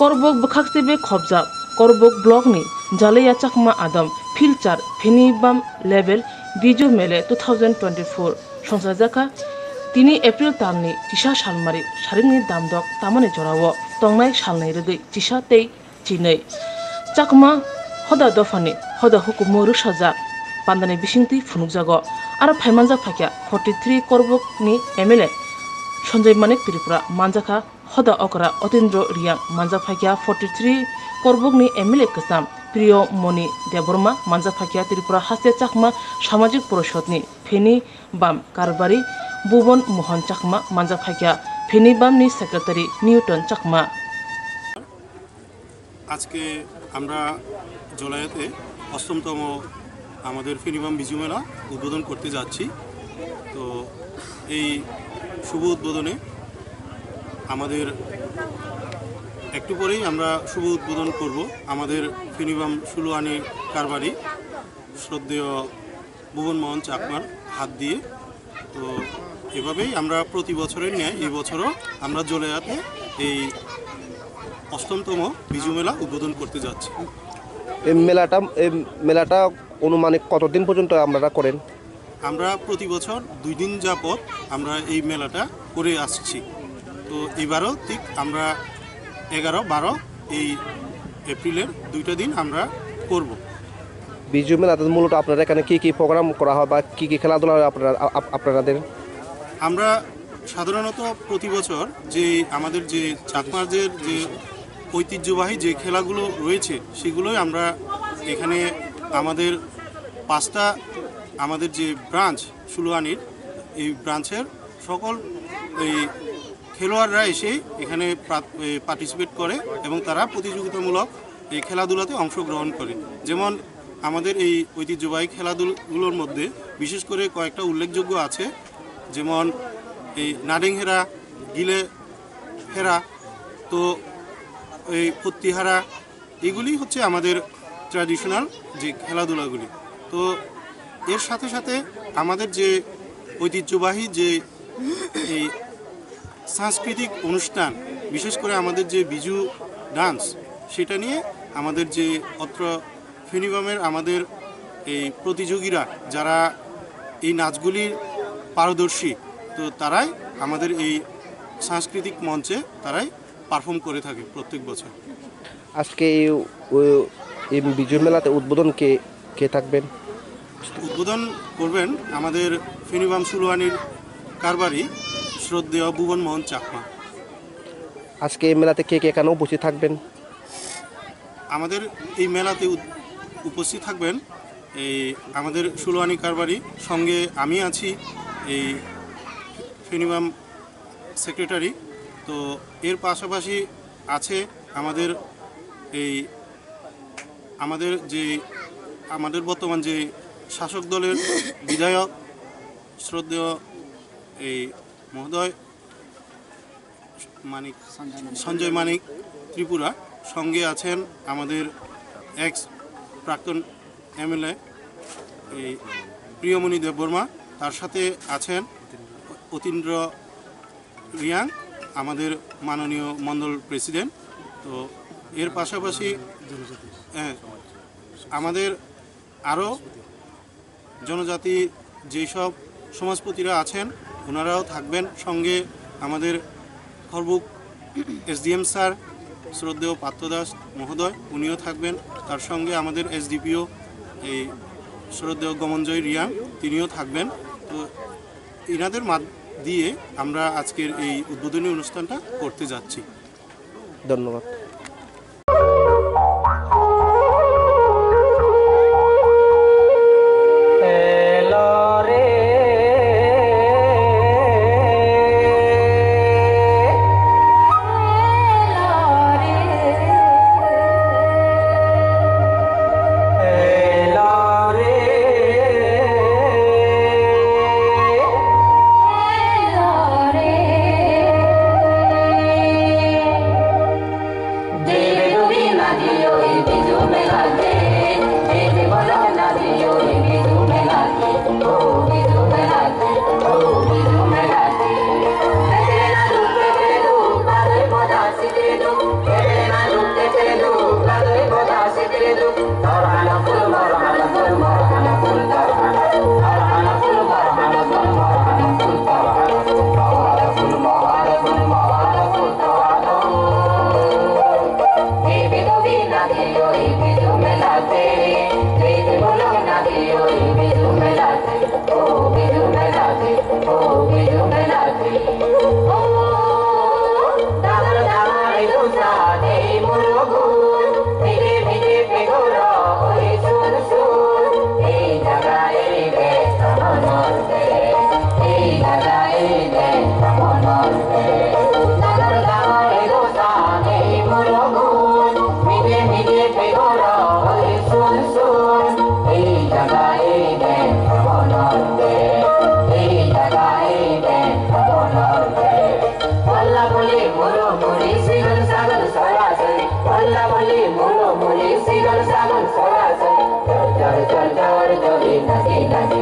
Korbok bkhaktibe khobjak Korbok blog ni Jalaya Chakma Adam Filchar Phenibam level Biju Mele 2024 Songsajaka Tini April Tamni Tisha Shalmari Sharini Damdok Tamane Jorawo Tongnai Shalnai Redi Tisha Tei Chinei Chakma Hoda Dofani Hoda Hukumu Rushajak Pandane Bishingti Funukjago Ara Phaimanjak Phakya 43 Korbok ni MLA Sanjay Manik Tripura Manjaka Hoda Okra Otindro Riang Manjak Phakya 43 Korbok ni MLA Kasam Priyo Moni Deborma Manjak Phakya Tripura Hasya Chakma Samajik Poroshod ni Pheni Bam Karbari Bubon Mohan Chakma Manjak Phakya Pheni Bam ni Secretary Newton Chakma আজকে আমরা জলায়াতে অষ্টমতম আমাদের ফেনীবাম বিজু মেলা উদ্বোধন করতে যাচ্ছি। তো এই শুভ উদ্বোধনে আমাদের একটু পরেই আমরা শুভ উদ্বোধন করব আমাদের ফেনীবাম সুলুয়ানি কারবারি শ্রদ্ধেয় ভুবন মোহন চাকমার হাত দিয়ে। তো এভাবেই আমরা প্রতি বছরের ন্যায় এই বছরও আমরা জলায়াতে এই অষ্টমতম বিজু মেলা উদ্বোধন করতে যাচ্ছি। এই মেলাটা অনুমানিক কতদিন পর্যন্ত আপনারা করেন? আমরা প্রতি বছর 2 দিন যাবত আমরা এই মেলাটা করে আসছি। তো এবারও ঠিক আমরা 11-12 এই এপ্রিলের 2টা দিন আমরা করব। বিজু মেলাতে মূলত আপনারা এখানে কি কি প্রোগ্রাম করা হয় বা কি কি খেলাধুলা হয় আপনাদের? আমরা সাধারণত প্রতি বছর যে আমাদের যে চাকমাদের যে ঐতিহ্যবাহী যে খেলাগুলো রয়েছে সেগুলোই আমরা এখানে আমাদের 5টা আমাদের যে ব্রাঞ্চ সুলুয়ানির এই ব্রাঞ্চের সকল এই খেলোয়াড়রা এসে এখানে পার্টিসিপেট করে এবং তারা প্রতিযোগিতামূলক এই খেলাধুলাতে অংশগ্রহণ করে। যেমন আমাদের এই ঐতিহ্যবাহী খেলাধুলোর মধ্যে বিশেষ করে কয়েকটা উল্লেখযোগ্য আছে, যেমন এই নাডিং হেরা, গিলে হেরা, তো এই ফত্তিহারা, এগুলি হচ্ছে আমাদের ট্র্যাডিশনাল যে খেলাধুলাগুলি। তো এর সাথে সাথে আমাদের যে ঐতিহ্যবাহী যে এই সাংস্কৃতিক অনুষ্ঠান, বিশেষ করে আমাদের যে বিজু ডান্স, সেটা নিয়ে আমাদের যে অত্র ফেনীবামের আমাদের এই প্রতিযোগীরা যারা এই নাচগুলির পারদর্শী, তো তারাই আমাদের এই সাংস্কৃতিক মঞ্চে তারাই পারফর্ম করে থাকে প্রত্যেক বছর। আজকে এই বিজু মেলাতে উদ্বোধন কে থাকবেন? উদ্বোধন করবেন আমাদের ফেনীবাম সুলুয়ানির কারবারি শ্রদ্ধেয় ভুবন মোহন চাকমা। আজকে এই মেলাতে কে এখানে উপস্থিত থাকবেন? আমাদের এই মেলাতে উপস্থিত থাকবেন এই আমাদের সুলুয়ানি কারবারি, সঙ্গে আমি আছি এই ফেনীবাম সেক্রেটারি। তো এর পাশাপাশি আছে আমাদের এই আমাদের বর্তমান যে শাসক দলের বিধায়ক শ্রদ্ধেয় এই মহোদয় সঞ্জয় মানিক ত্রিপুরা, সঙ্গে আছেন আমাদের এক্স প্রাক্তন MLA এই প্রিয়মণি দেববর্মা, তার সাথে আছেন অতীন্দ্র রিয়াং, আমাদের মাননীয় মণ্ডল প্রেসিডেন্ট। তো এর পাশাপাশি আমাদের আরও জনজাতি যেসব সমাজপতিরা আছেন ওনারাও থাকবেন। সঙ্গে আমাদের খড়বুক SDM স্যার শ্রদ্ধেয় পাত্রদাস মহোদয়, উনিও থাকবেন। তার সঙ্গে আমাদের SDPO এই শ্রদ্ধেয় গমনজয় রিয়াং, তিনিও থাকবেন। তো এনাদের দিয়ে আমরা আজকের এই উদ্বোধনী অনুষ্ঠানটা করতে যাচ্ছি। ধন্যবাদ। Nasi nasi